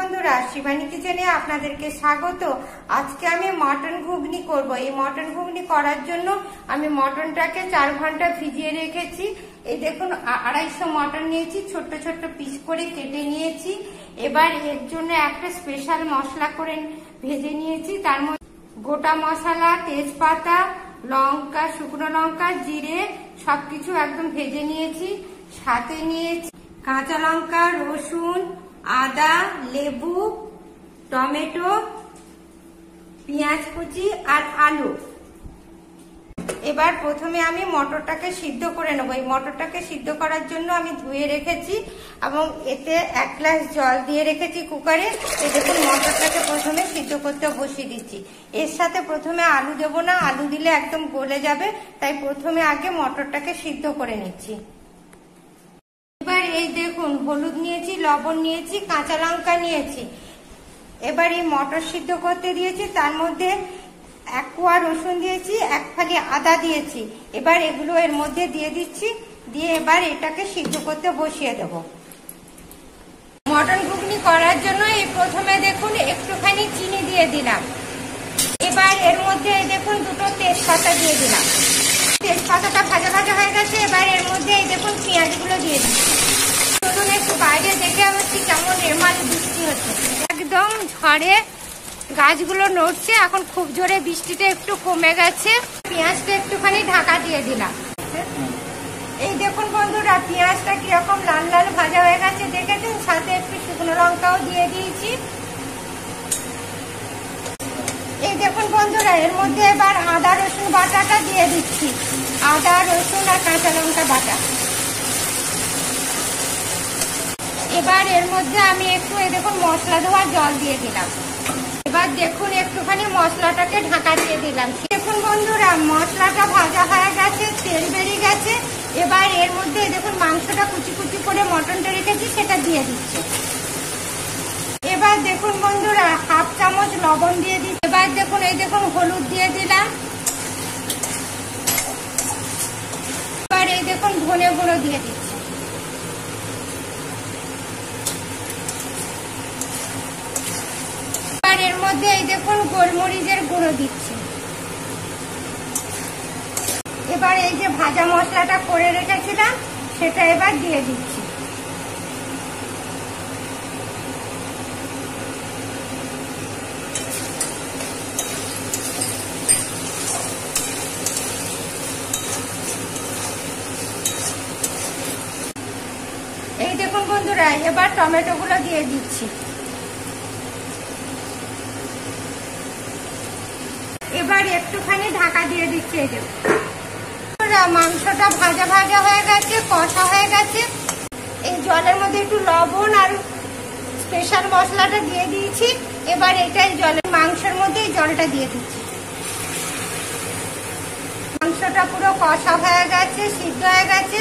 বন্ধুরা, শিবানী কিচেনে আপনাদেরকে স্বাগত। আজকে আমি মটন ঘুগনি করব। এই মটন ঘুগনি করার জন্য আমি মটনটাকে 4 ঘন্টা ভিজিয়ে রেখেছি। এই দেখুন 250 মটন নিয়েছি, ছোট্ট ছোট্ট পিস করে কেটে নিয়েছি। এবার এর জন্য একটা স্পেশাল মশলা করে ভেজে নিয়েছি। তার মধ্যে গোটা মশলা, তেজপাতা, লঙ্কা, শুকনো লঙ্কা, জিরে সবকিছু একদম ভেজে নিয়েছি। সাথে নিয়েছি কাঁচা লঙ্কা, রসুন, আদা, লেবু, টমেটো, পেঁয়াজ কুচি আর আলু। এবার প্রথমে আমি মটরটাকে সিদ্ধ করে নেবো। এই মটরটাকে সিদ্ধ করার জন্য আমি ধুয়ে রেখেছি এবং এতে 1 গ্লাস জল দিয়ে রেখেছি কুকারে। এই দেখুন মটরটাকে প্রথমে সিদ্ধ করতে বসিয়ে দিচ্ছি। এর সাথে প্রথমে আলু দেবো না, আলু দিলে একদম গলে যাবে, তাই প্রথমে আগে মটরটাকে সিদ্ধ করে নিচ্ছি। এবার এই দেখুন হলুদ নিয়েছি, লবণ নিয়েছি, কাঁচা লঙ্কা নিয়েছি। এবার এই মটর সিদ্ধ করতে দিয়েছি, তার মধ্যে 1 কোয়া রসুন দিয়েছি, 1 ফালি আদা দিয়েছি। এবার এগুলো এর মধ্যে দিয়ে দিচ্ছি, দিয়ে এবার এটাকে সিদ্ধ করতে বসিয়ে দেব। মটন ঘুগনি করার জন্য এই প্রথমে দেখুন একটুখানি চিনি দিয়ে দিলাম। এবার এর মধ্যে দেখুন 2টো তেজপাতা দিয়ে দিলাম। তেজপাতাটা ভাজা ভাজা হয়ে গেছে। এবার এর মধ্যে এই দেখুন পেঁয়াজগুলো দিয়ে দিচ্ছি। চলুন একটু বাইরে দেখে আসছি কেমন রেমাল বৃষ্টি হচ্ছে। একদম ঝড়ে গাছগুলো নড়ছে। এখন খুব জোরে বৃষ্টিটা একটু কমে গেছে। পেঁয়াজটা একটুখানি ঢাকা দিয়ে দিলাম। এই দেখুন বন্ধুরা, পেঁয়াজটা কিরকম লাল লাল ভাজা হয়ে গেছে দেখেছেন। সাথে একটু শুকনো লঙ্কাও দিয়ে দিয়েছি। এই দেখুন বন্ধুরা, এর মধ্যে এবার আদা রসুন বাটাটা দিয়ে দিচ্ছি। আদা, রসুন আর কাঁচা লঙ্কা বাটা। এবার এর মধ্যে আমি একটু এই দেখুন মশলা ধোয়া জল দিয়ে দিলাম। এবার দেখুন একটুখানি মশলাটাকে ঢাকা দিয়ে দিলাম। দেখুন বন্ধুরা, মশলাটা ভাজা হয়ে গেছে, তেল বেরিয়ে গেছে। এবার এর মধ্যে দেখুন মাংসটা কুচি কুচি করে মটনটা রেখেছি, সেটা দিয়ে দিচ্ছি। এবার দেখুন বন্ধুরা, 1/2 চামচ লবণ দিয়ে দিচ্ছি। এবার দেখুন এই দেখুন হলুদ দিয়ে দিলাম। এবার এই দেখুন ধনে গুঁড়ো দিয়ে দিচ্ছি। এবার এর মধ্যে এই দেখুন গোলমরিচের গুঁড়ো দিচ্ছি। এবার এই যে ভাজা মশলাটা করে রেখেছিলাম সেটা এবার দিয়ে দিচ্ছি। এই দেখুন বন্ধুরা, এবার টমেটো গুলো দিয়ে দিচ্ছি। এবার একটুখানি ঢাকা দিয়ে দিচ্ছি। এই দেখুন মাংসটা ভাজা ভাজা হয়ে গেছে, কষা হয়ে গেছে। এই জলের মধ্যে একটু লবণ আর স্পেশাল মশলাটা দিয়ে দিয়েছি। এবার এটাই জলের মাংসের মধ্যে এই জলটা দিয়ে দিচ্ছি। মাংসটা পুরো কষা হয়ে গেছে, সিদ্ধ হয়ে গেছে।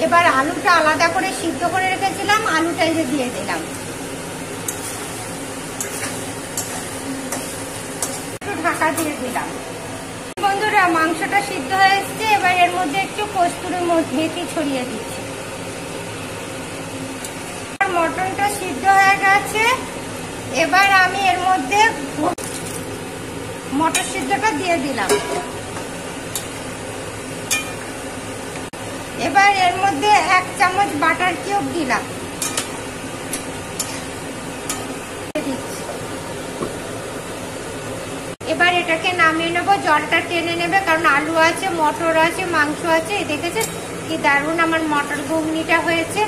এবার আলুটা আলাদা করে সিদ্ধ করে রেখেছিলাম, আলুটা এই যে দিয়ে দিলাম। একটু ঢাকা দিয়ে দিলাম। বন্ধুরা, মাংসটা সিদ্ধ হয়ে এসছে। এবার এর মধ্যে একটু কস্তুরি মেথি ছড়িয়ে দিচ্ছি। মটনটা সিদ্ধ হয়ে গেছে। এবার আমি এর মধ্যে মটর সিদ্ধটা দিয়ে দিলাম। এবার এর মধ্যে 1 চামচ বাটার কিউব দিলাম। এবার এটাকে নামিয়ে নেবো। জলটা টেনে নেবে, কারণ আলু আছে, মটর আছে, মাংস আছে। দেখেছেন কি দারুণ আমার মটন ঘুগনিটা হয়েছে।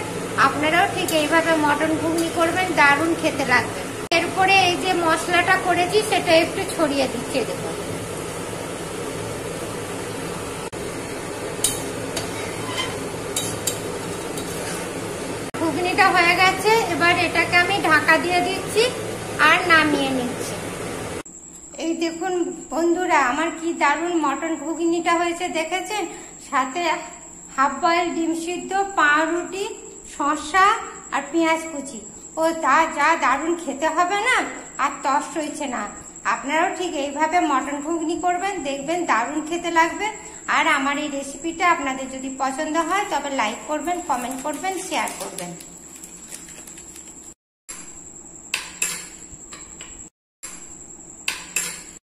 আপনারাও ঠিক এইভাবে মটন ঘুগনি করবেন, দারুণ খেতে লাগবে। এরপরে এই যে মশলাটা করেছি সেটা একটু ছড়িয়ে দিচ্ছি। দেখুন ঘুগনিটা হয়ে গেছে। এবার এটাকে আমি ঢাকা দিয়ে দিচ্ছি আর নামিয়ে নিচ্ছি। এই দেখুন বন্ধুরা, আমার কি দারুণ মটন ঘুগনিটা হয়েছে দেখেছেন। সাথে 1/2 বয়েল ডিম সিদ্ধ, পাউরুটি, শসা আর পেঁয়াজ কুচি। ও যা দারুণ খেতে হবে না, আর তস সইছে না। আপনারাও ঠিক এইভাবে মটন ঘুগনি করবেন, দেখবেন দারুণ খেতে লাগবে। আর আমার এই রেসিপিটা আপনাদের যদি পছন্দ হয় তবে লাইক করবেন, কমেন্ট করবেন, শেয়ার করবেন।